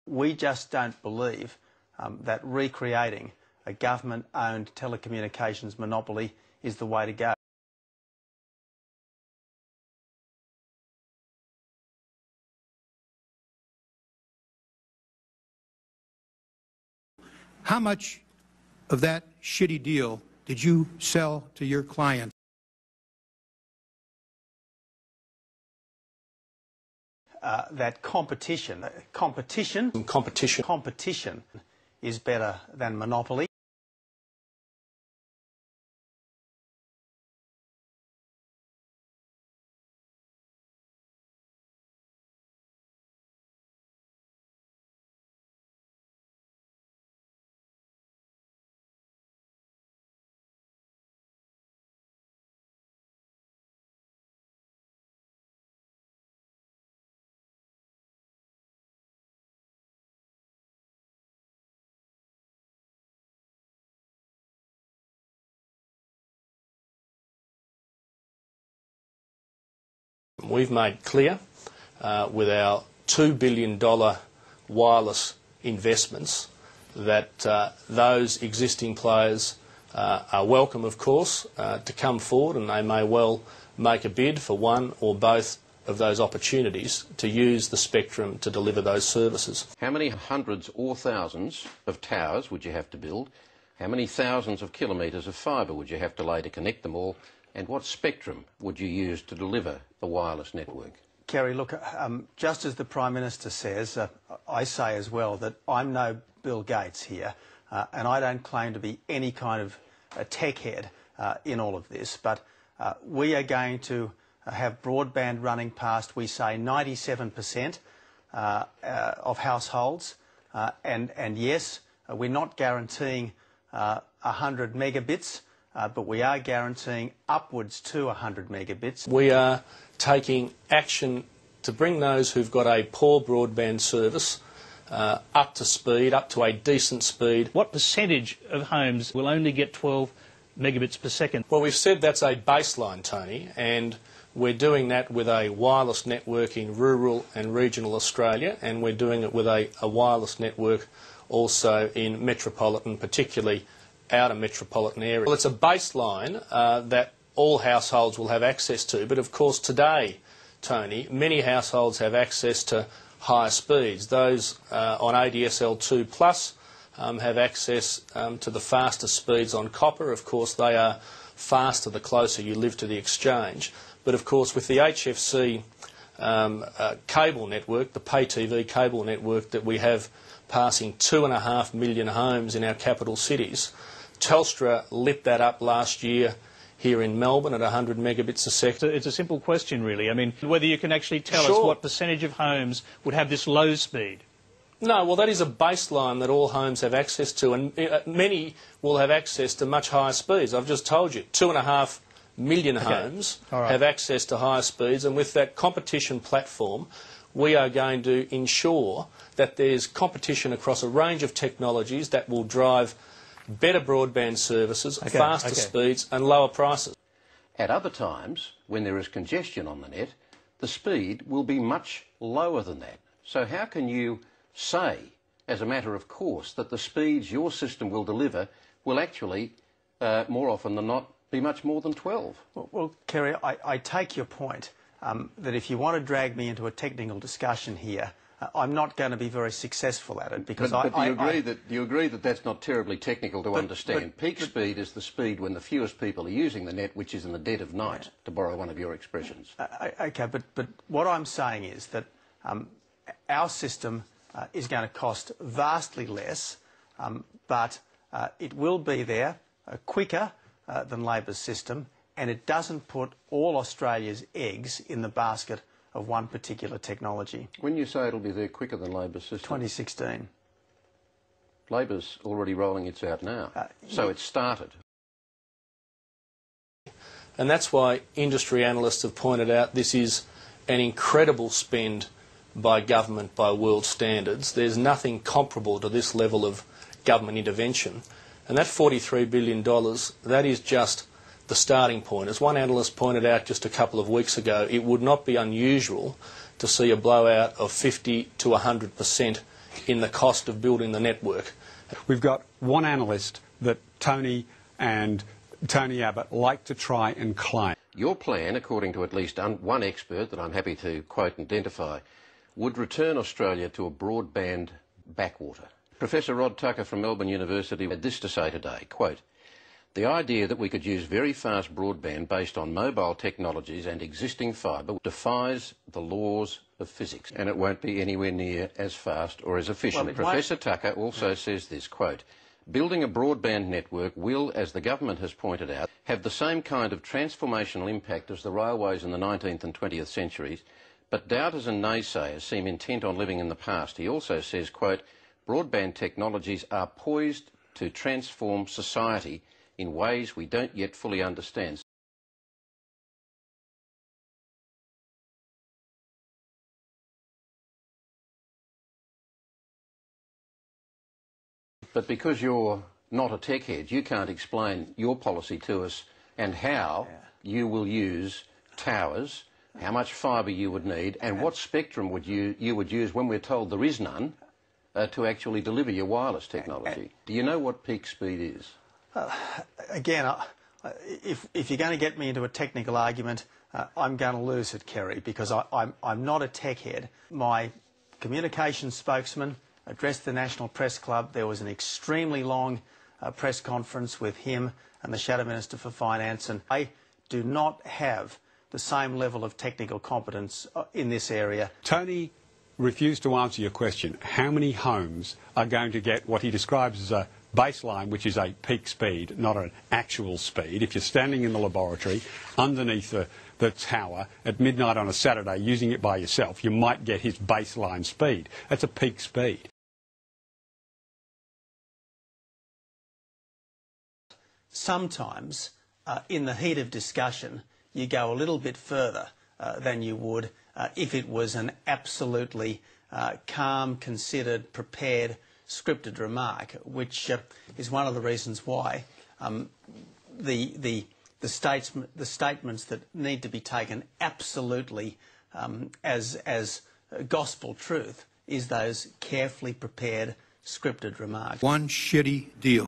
We just don't believe that recreating a government-owned telecommunications monopoly is the way to go. How much of that shitty deal did you sell to your client? That competition is better than monopoly. We've made clear with our $2 billion wireless investments that those existing players are welcome, of course, to come forward, and they may well make a bid for one or both of those opportunities to use the spectrum to deliver those services. How many hundreds or thousands of towers would you have to build? How many thousands of kilometres of fibre would you have to lay to connect them all? And what spectrum would you use to deliver the wireless network? Kerry, look, just as the Prime Minister says, I say as well that I'm no Bill Gates here, and I don't claim to be any kind of a tech head in all of this, but we are going to have broadband running past, we say, 97% of households, and yes, we're not guaranteeing 100 megabits, but we are guaranteeing upwards to 100 megabits. We are taking action to bring those who've got a poor broadband service up to speed, up to a decent speed. What percentage of homes will only get 12 megabits per second? Well, we've said that's a baseline, Tony, and we're doing that with a wireless network in rural and regional Australia, and we're doing it with a wireless network also in metropolitan, particularly outer metropolitan areas. Well, it's a baseline that all households will have access to, but of course today, Tony, many households have access to higher speeds. Those on ADSL 2+ have access to the fastest speeds on copper. Of course, they are faster the closer you live to the exchange. But of course, with the HFC cable network, the pay TV cable network that we have passing 2.5 million homes in our capital cities, Telstra lit that up last year here in Melbourne at 100 megabits a second. It's a simple question, really. I mean, whether you can actually tell us what percentage of homes would have this low speed. No, well, that is a baseline that all homes have access to, and many will have access to much higher speeds. I've just told you, 2.5 million homes have access to higher speeds, and with that competition platform, we are going to ensure that there's competition across a range of technologies that will drive better broadband services, faster speeds and lower prices. At other times, when there is congestion on the net, the speed will be much lower than that. So how can you say, as a matter of course, that the speeds your system will deliver will actually, more often than not, be much more than 12? Well, Kerry, I take your point that if you want to drag me into a technical discussion here, I'm not going to be very successful at it because but do you agree that that's not terribly technical to understand? Peak speed is the speed when the fewest people are using the net, which is in the dead of night, to borrow one of your expressions. Okay, but what I'm saying is that our system is going to cost vastly less, but it will be there quicker than Labor's system, and it doesn't put all Australia's eggs in the basket of one particular technology. When you say it'll be there quicker than Labor's system? 2016. Labor's already rolling its out now, so it's started. And that's why industry analysts have pointed out this is an incredible spend by government by world standards. There's nothing comparable to this level of government intervention. And that $43 billion, that is just the starting point. As one analyst pointed out just a couple of weeks ago, it would not be unusual to see a blowout of 50 to 100% in the cost of building the network. We've got one analyst that Tony and Tony Abbott like to try and claim. Your plan, according to at least one expert that I'm happy to quote and identify, would return Australia to a broadband backwater. Professor Rod Tucker from Melbourne University had this to say today, quote, "The idea that we could use very fast broadband based on mobile technologies and existing fibre defies the laws of physics, and it won't be anywhere near as fast or as efficient." Well, Professor Tucker also says this, quote, "Building a broadband network will, as the government has pointed out, have the same kind of transformational impact as the railways in the 19th and 20th centuries, but doubters and naysayers seem intent on living in the past." He also says, quote, "Broadband technologies are poised to transform society in ways we don't yet fully understand." But because you're not a tech head, you can't explain your policy to us and how you will use towers, how much fibre you would need, and what spectrum would you would use when we're told there is none to actually deliver your wireless technology. Do you know what peak speed is? Again, if you're going to get me into a technical argument, I'm going to lose it, Kerry, because I'm not a tech head. My communications spokesman addressed the National Press Club. There was an extremely long press conference with him and the Shadow Minister for Finance, and I do not have the same level of technical competence in this area. Tony refused to answer your question. How many homes are going to get what he describes as a baseline, which is a peak speed, not an actual speed? If you're standing in the laboratory underneath the tower at midnight on a Saturday using it by yourself, you might get his baseline speed. That's a peak speed. Sometimes, in the heat of discussion, you go a little bit further than you would if it was an absolutely calm, considered, prepared, scripted remark, which is one of the reasons why the statements that need to be taken absolutely as gospel truth is those carefully prepared, scripted remarks. One shitty deal.